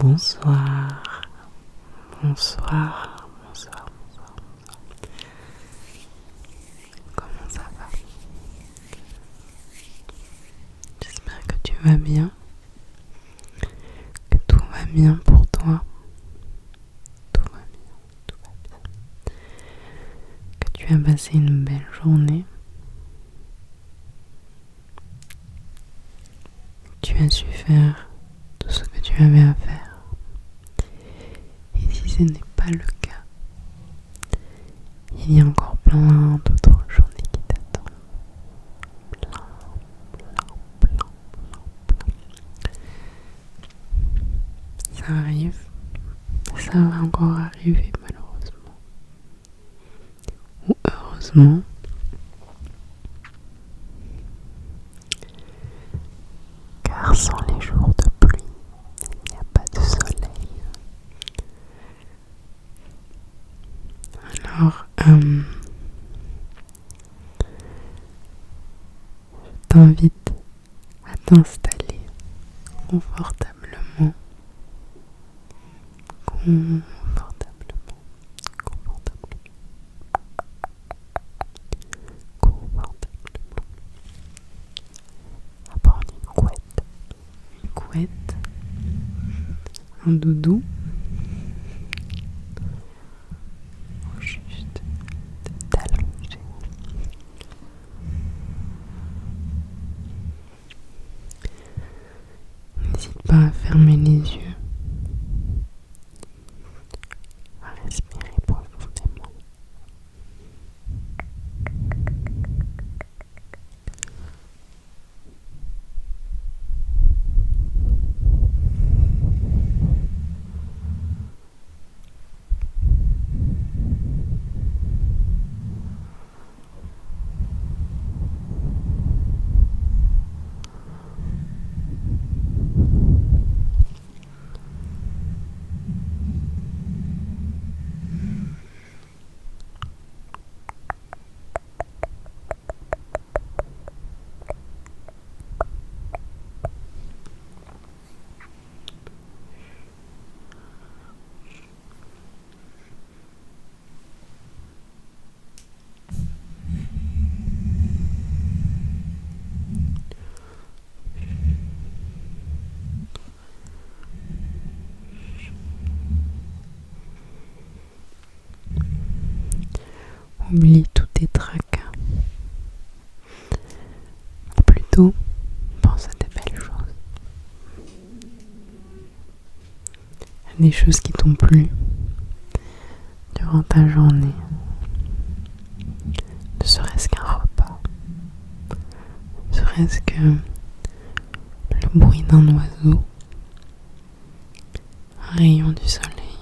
Bonsoir, bonsoir, bonsoir, bonsoir. Comment ça va? J'espère que tu vas bien, que tout va bien pour toi. Tout va bien, tout va bien. Que tu as passé une belle journée. Tu as su faire tout ce que tu avais à faire. Et si ce n'est pas le cas, il y a encore plein d'autres journées qui t'attendent. Plein. Ça arrive, ça va encore arriver malheureusement. Ou heureusement. Car sans les jours de pluie, il n'y a pas de soleil. Alors, je t'invite à t'installer confortablement. À prendre une couette, un doudou, ou juste de t'allonger. N'hésite pas à fermer les yeux, à respirer profondément. Oublie tous tes tracas. Ou plutôt, pense à des belles choses. À des choses qui t'ont plu durant ta journée. Ne serait-ce qu'un repas. Ne serait-ce que le bruit d'un oiseau. Un rayon du soleil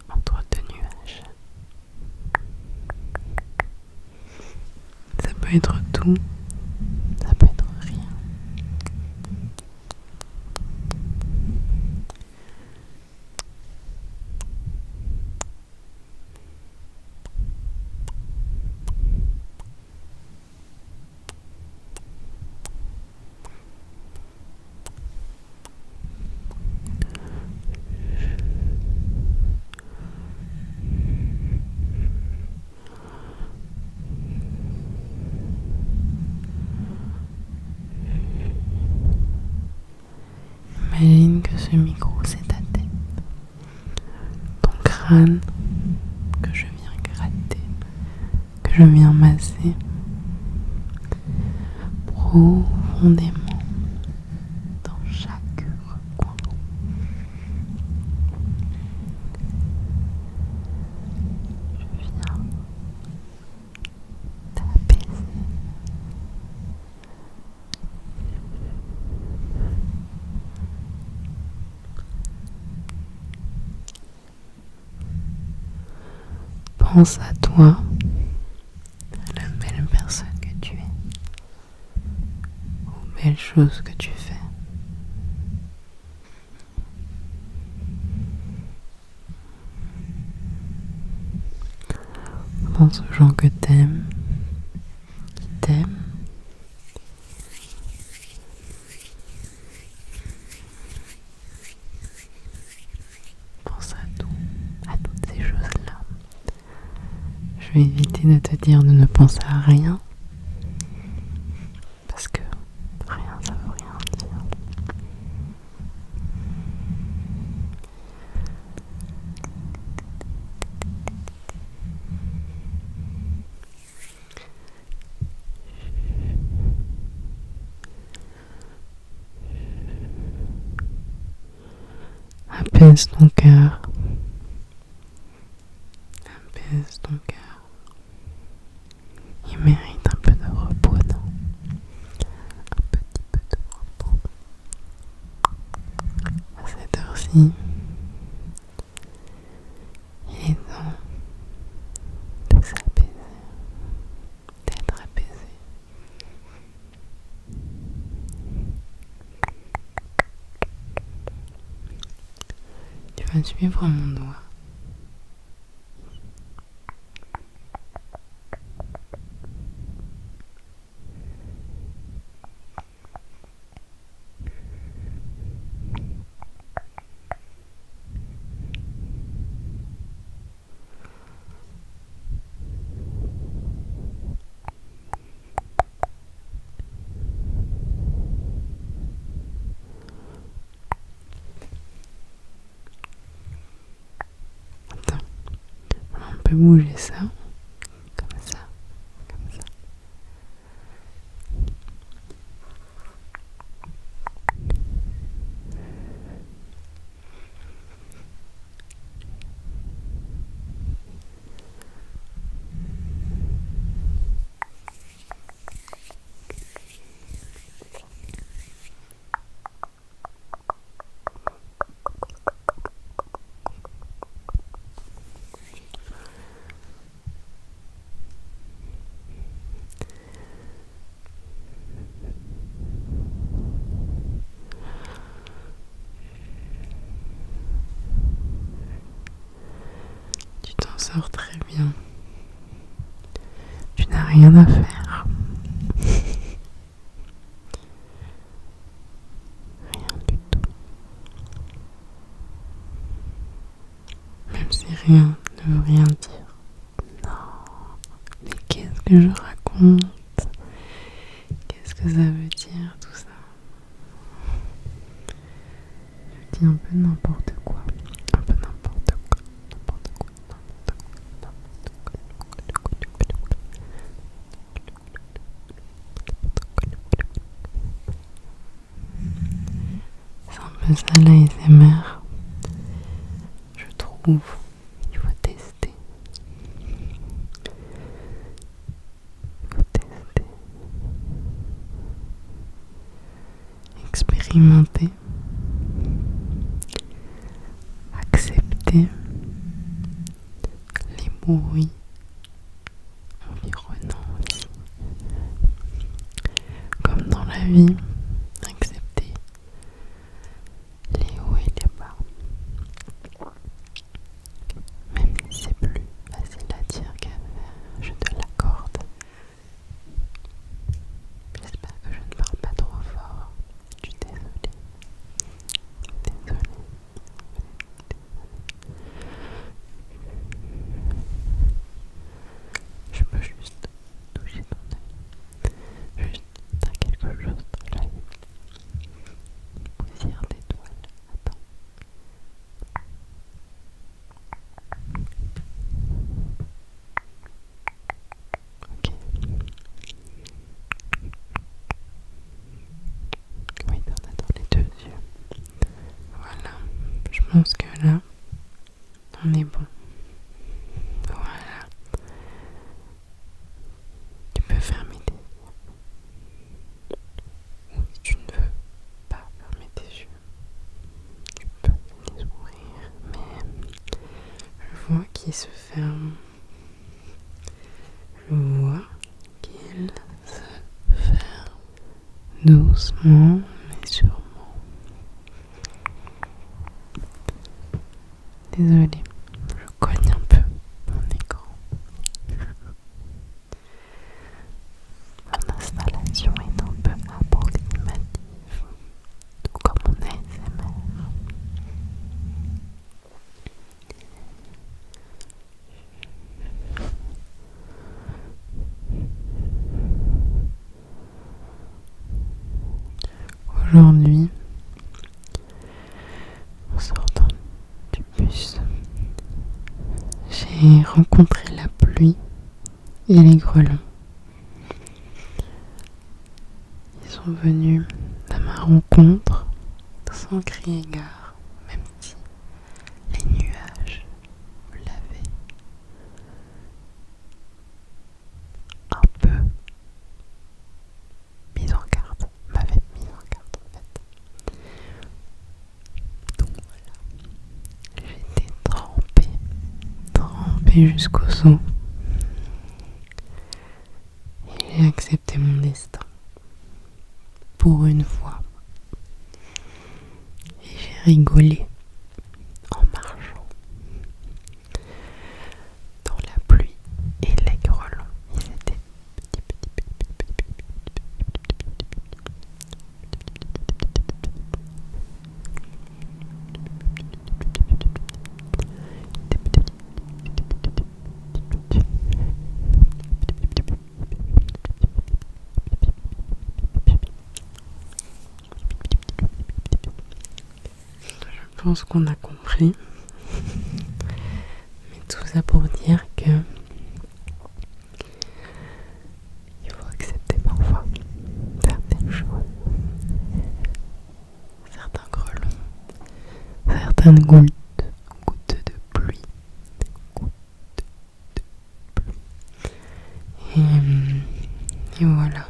entre deux nuages. Ça peut être tout, ça peut être rien. Imagine que ce micro c'est ta tête, ton crâne que je viens gratter, que je viens masser profondément dans chaque recoin. Je viens t'apaiser. Pense à toi, à la belle personne que tu es, aux belles choses que tu fais. Pense aux gens que t'aimes, qui t'aiment. je vais éviter de te dire de ne penser à rien. Parce que rien, ça veut rien dire. Apaise ton cœur. Apaise ton cœur. Il mérite un peu de repos, non? Un petit peu de repos. À cette heure-ci, il est temps de s'apaiser, d'être apaisé. Tu vas suivre mon doigt. Attends, on peut bouger ça, comme ça, comme ça. Tu t'en sors très bien. Tu n'as rien à faire. Rien du tout. Même si rien ne veut rien dire. Non. Mais qu'est-ce que je raconte? Qu'est-ce que ça veut dire tout ça? Je dis un peu n'importe quoi. Un peu n'importe quoi. N'importe quoi. C'est un peu ça l'ASMR. Je trouve. Il faut tester. Expérimenter, accepter les bruits environnants aussi. Comme dans la vie, accepter les hauts et les bas. Même si c'est plus facile à dire qu'à faire, je te l'accorde. J'espère que je ne parle pas trop fort. Je suis désolée. Désolée. Je peux juste toucher ton œil. Juste, t'as quelque chose dans l'œil. Poussière d'étoiles. Attends. Ok. Oui, t'en as dans les deux yeux. Voilà. Je pense que là, on est bon. Voilà. Tu peux fermer tes yeux. Ou si tu ne veux pas fermer tes yeux, tu peux les ouvrir. Mais je vois qu'ils se ferment. Je vois qu'ils se ferment. Doucement, mais sûrement. Désolée, je cogne un peu mon écran. Mon installation est un peu approximative, tout comme mon ASMR. j'ai rencontré la pluie et les grelons. Ils sont venus à ma rencontre sans crier gare, même si les nuages me l'avaient un peu mise en garde, m'avait mise en garde en fait. Donc voilà, j'étais trempée jusqu'au seau. Et j'ai accepté mon destin. Pour une fois. Et j'ai rigolé en marchant dans la pluie et les grelons. Ils étaient Je pense qu'on a compris. Mais tout ça pour dire que il faut accepter parfois certaines choses, certains grelons, certaines gouttes de pluie, et voilà.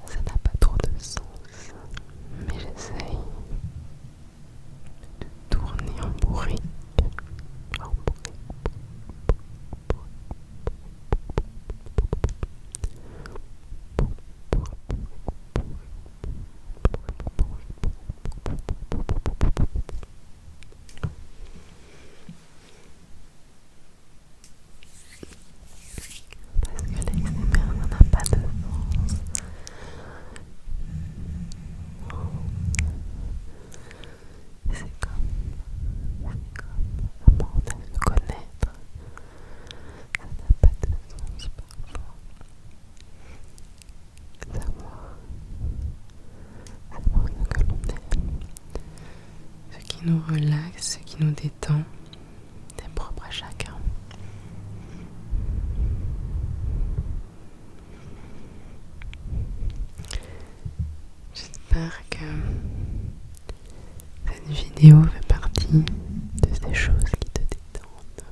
Ça n'a pas trop de sens, mais j'essaye de tourner en bourrique. Parce que l'ASMR, ça n'a pas de sens. C'est comme apprendre à se connaître. Ça n'a pas de sens parfois. Savoir ce que l'on aime, ce qui nous relaxe, ce qui nous détend, c'est propre à chacun. J'espère que cette vidéo fait partie de ces choses qui te détendent.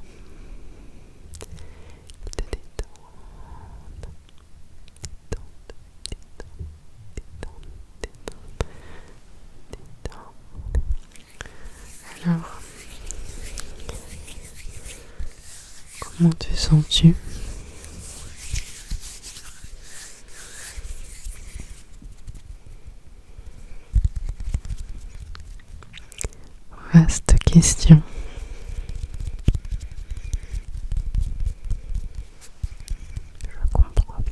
Alors, comment te sens-tu ? Vaste question. Je comprends.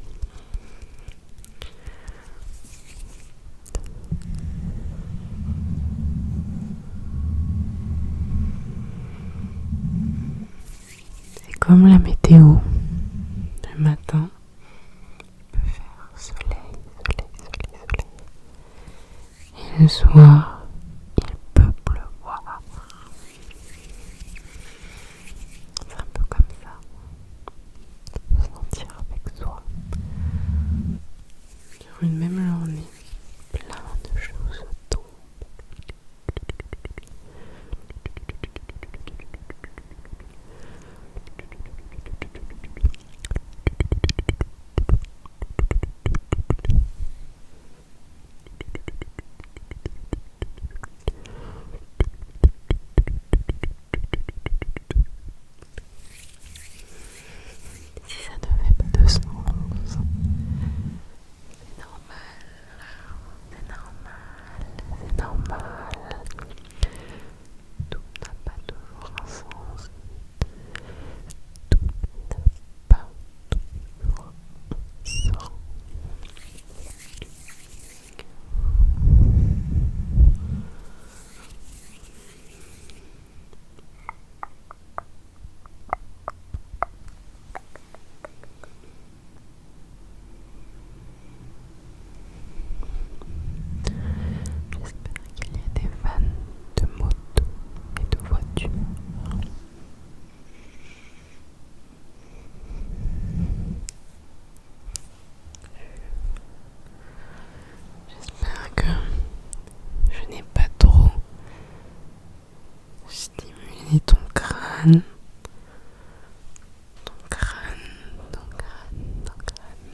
C'est comme la météo. Le matin, il peut faire soleil. Et le soir, il peut pleuvoir. C'est un peu comme ça. Se sentir avec soi. Sur une même journée, plein de choses tombent. Si ça ne fait pas de sens, c'est normal. crâne, ton crâne, ton crâne, ton crâne,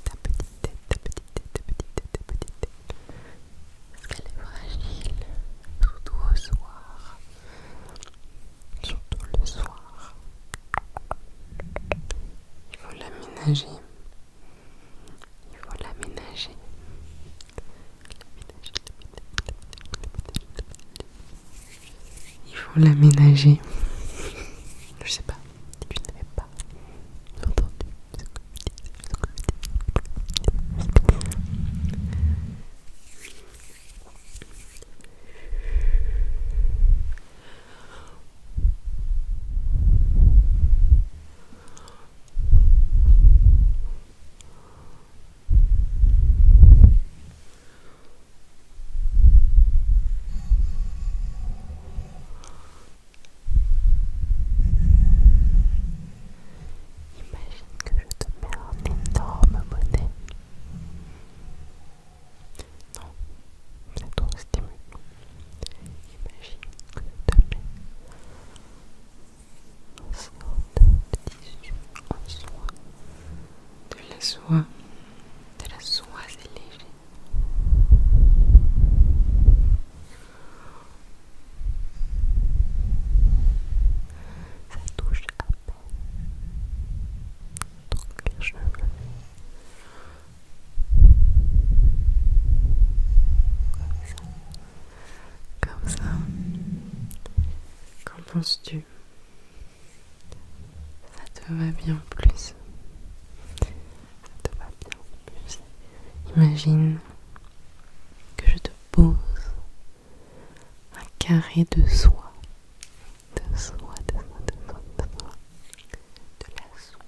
ta petite tête, ta petite tête, ta petite tête, ta petite tête. Parce qu'elle est fragile, surtout au soir. Surtout le soir. Il faut l'aménager. Il faut l'aménager. Il faut l'aménager. Je sais pas, tu n'avais pas entendu ce que imagine que je te mets un énorme bonnet. Non, c'est trop stimulant. Imagine que je te mets une sorte de tissu en soie. De la soie. De la soie, c'est léger. Ça touche à peine ton cuir chevelu. Comme ça. Qu'en penses-tu? Ça te va bien plus. Ça te va bien plus. Imagine que je te pose un carré de soie. De soie, de soie, de soie, de soie. De la soie.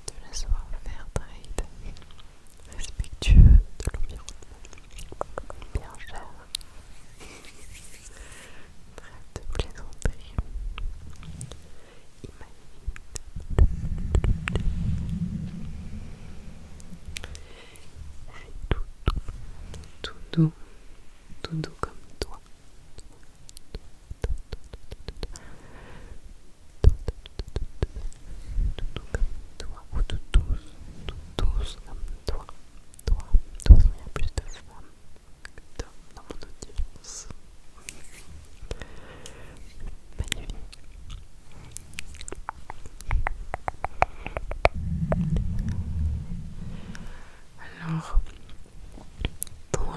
De la soie fair trade. Respectueux de l'environnement. Bien cher. Trêve de plaisanterie. Tout doux, tout doux comme toi. Tout doux comme toi, ou tout douce comme toi. Toi, de toute façon, il y a plus de femmes que d'hommes dans mon audience. Magnifique. Alors, toi,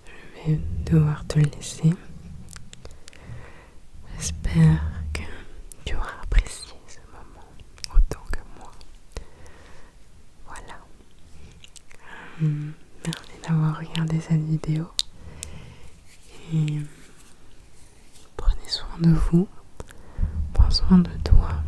je vais devoir te laisser. J'espère que tu auras apprécié ce moment autant que moi. Voilà. Merci d'avoir regardé cette vidéo. Et prenez soin de vous. Prends soin de toi.